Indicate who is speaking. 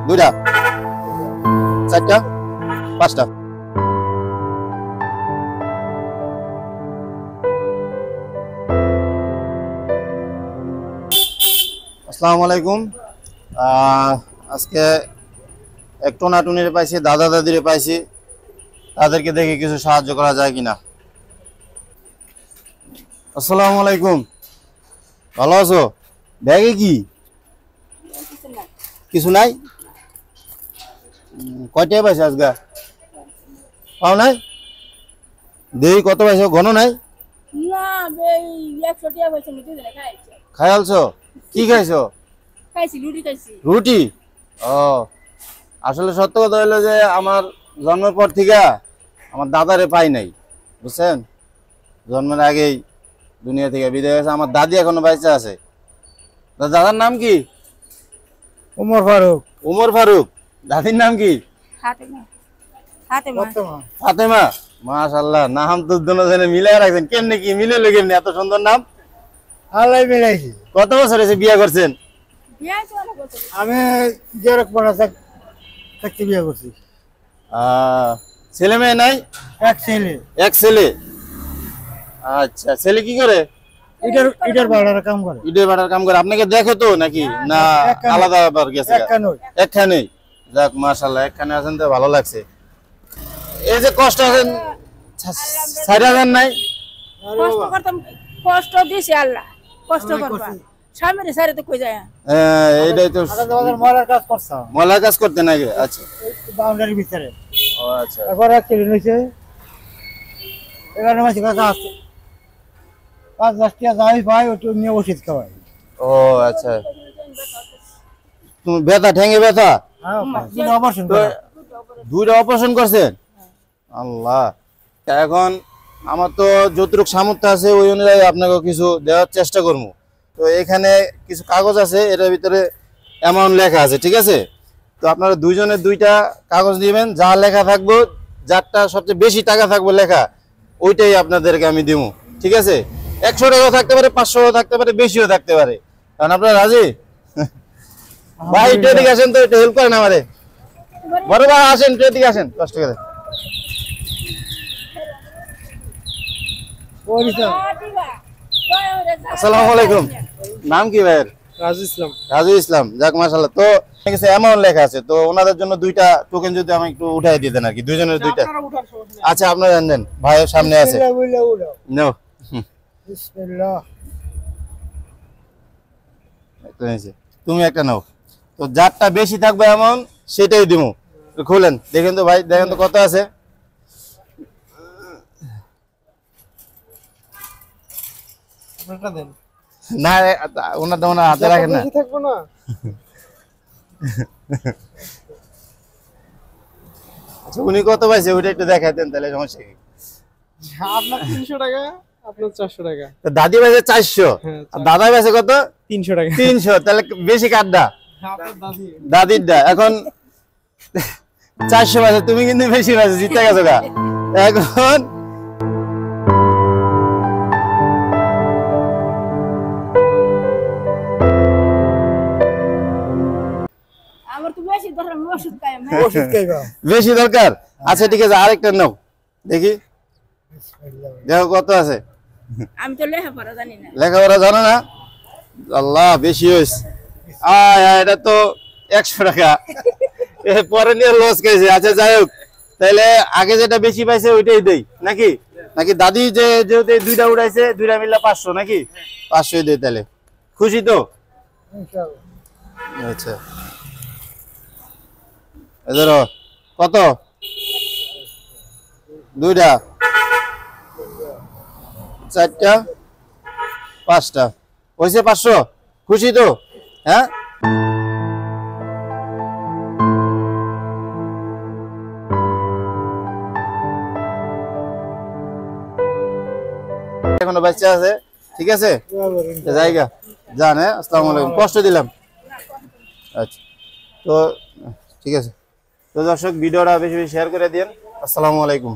Speaker 1: দুইটা, চারটা, পাঁচটা। আসসালামু আলাইকুম। আজকে এক টোনাটুনিরে পাইছি, দাদা দাদিরে পাইছি, তাদেরকে দেখে কিছু সাহায্য করা যায় কিনা। আসসালামু আলাইকুম, ভালো আছো? ব্যাগে কি কিছু নাই? কয়টা পাইছো আজকে? পাও নাই? দেই কত পাইছো? ঘন নাই? খাই আলছো? কি খাইছো? রুটি। ও, আসলে সত্য কথা হইলো যে আমার জন্মের পর থেকে আমার দাদারে পাই নাই, বুঝছেন? জন্মের আগেই দুনিয়া থেকে বিদায় হয়েছে। আমার দাদি এখনো বেঁচে আছে। দাদার নাম কি?
Speaker 2: উমর ফারুক।
Speaker 1: উমর ফারুক। দাদির নাম কি? ফাতেমা। মাশাআল্লাহ, নাম তো দুজনে মিলাই রাখছেন। কেমনে কি মিলাইলো? কেমনে এত সুন্দর নাম?
Speaker 2: আল্লাহ মিলাইছি।
Speaker 1: কত বছর হয়েছে বিয়ে করছেন?
Speaker 2: আমি জেরক পড়া থাকতে বিয়ে করছি।
Speaker 1: ছেলে মেয়ে নাই?
Speaker 2: এক ছেলে।
Speaker 1: এক ছেলে। আচ্ছা, ছেলে কি করে?
Speaker 2: ইটার ভাড়ার কাম করে।
Speaker 1: ইটের ভাড়ার কাম করে। আপনাকে দেখে তো নাকি না আলাদা ব্যাপার গেছে? একখানে। যাক মাশাআল্লাহ, একখানে আছেন তো ভালো লাগছে। এই যে কষ্ট আছেন, ছাইরা দেন নাই?
Speaker 3: কষ্ট করতাম, কষ্ট দিছে আল্লাহ, কষ্ট করবা। স্বামীর সারে তো কই যায়?
Speaker 1: এইটাই তো
Speaker 2: মলার কাজ করছে।
Speaker 1: মলার কাজ করতে নাকি? আচ্ছা,
Speaker 2: বাউন্ডারির ভিতরে।
Speaker 1: ও আচ্ছা।
Speaker 2: এখন এক ছেলে হইছে, এখানে মাসে কাজ আছে। 5-10 টাকা যাই পাই, ওটা নিয়ে ওষুধ খাওয়াই।
Speaker 1: ও আচ্ছা, তুমি ব্যথা, ঠ্যাঙে ব্যথা?
Speaker 2: অপারেশন
Speaker 1: দুইটা অপারেশন করছেন? আল্লাহ। এখন আমার তো যতটুকু সামর্থ্য আছে ওই অনুযায়ী আপনাকে কিছু দেওয়ার চেষ্টা করবো। তো এখানে কিছু কাগজ আছে, এটার ভিতরে অ্যামাউন্ট লেখা আছে, ঠিক আছে? তো আপনারা দুইজনের দুইটা কাগজ দিবেন, যা লেখা থাকবো, যারটা সবচেয়ে বেশি টাকা থাকবে লেখা, ওইটাই আপনাদেরকে আমি দিব, ঠিক আছে? 100 টাকাও থাকতে পারে, 500 থাকতে পারে, বেশিও থাকতে পারে। কারণ আপনারা রাজি? ভাই একটু এদিকে আসেন তো, একটু হেল্প করেন আমারে। বড় ভাই আসেন, একটু এদিকে আসেন, কষ্ট করে। আসসালামু আলাইকুম। নাম কি ভাইয়ের?
Speaker 2: রাজু ইসলাম।
Speaker 1: রাজু ইসলাম। যাক মাশাআল্লাহ। তো কিছু অ্যামাউন্ট লেখা আছে, তো ওনাদের জন্য দুইটা টোকেন যদি আমি একটু উঠাই দিতেন আর কি, দুইজনের দুইটা। আচ্ছা, আপনারা দেন, ভাইয়ের সামনে আছে। নাও।
Speaker 2: বিসমিল্লাহ।
Speaker 1: একটা নিচে, তুমি একটা নাও। তো যারটা বেশি থাকবে অ্যামাউন্ট সেটাই দিমু। খুলেন, দেখেন তো ভাই, দেখেন তো কত আছে। না, ওনারটা ওনার হাতে রাখেন না।
Speaker 2: থাকবো না।
Speaker 1: আচ্ছা, উনি কত পাইছে ওইটা একটু দেখাই দেন, তাহলে সমস্যা কি?
Speaker 2: আপনার 300 টাকা, আপনার 400 টাকা।
Speaker 1: দাদি পাইছে 400, আর দাদা পাইছে কত?
Speaker 2: 300 টাকা।
Speaker 1: 300। তাহলে বেশি কাটডা
Speaker 2: আপনার দাদি।
Speaker 1: দাদিরটা। এখন 400 পাইছে, তুমি কিন্তু বেশি পাইছো, জিতে গেছো গা। এখন বেশি দরকার। আচ্ছা ঠিক আছে, আরেকটা নাও দেখি, দেখো কত আছে।
Speaker 3: আমি তো লেখাপড়া জানি না।
Speaker 1: লেখাপড়া জানো না? আল্লাহ, বেশি হয়েছে। এটা তো 100 টাকা, পরে নিয়ে লস খাইছে। আচ্ছা যাই হোক, তাহলে আগে যেটা বেশি পাইছে ওইটাই দেই নাকি? নাকি দাদি যে যেহেতু দুইটা উঠাইছে, দুইটা মিললে 500 নাকি? 500 দেই। তাহলে খুশি তো? আচ্ছা, এদের কত? দুইটা, চারটা, পাঁচটা হয়েছে 500। খুশি তো? হ্যাঁ। এখনো বাচ্চা আছে, ঠিক আছে? জায়গা যান। হ্যাঁ, আসসালামু আলাইকুম, কষ্ট দিলাম। আচ্ছা, তো ঠিক আছে। তো দর্শক, ভিডিওটা বেশি বেশি শেয়ার করে দিন। আসসালামু আলাইকুম।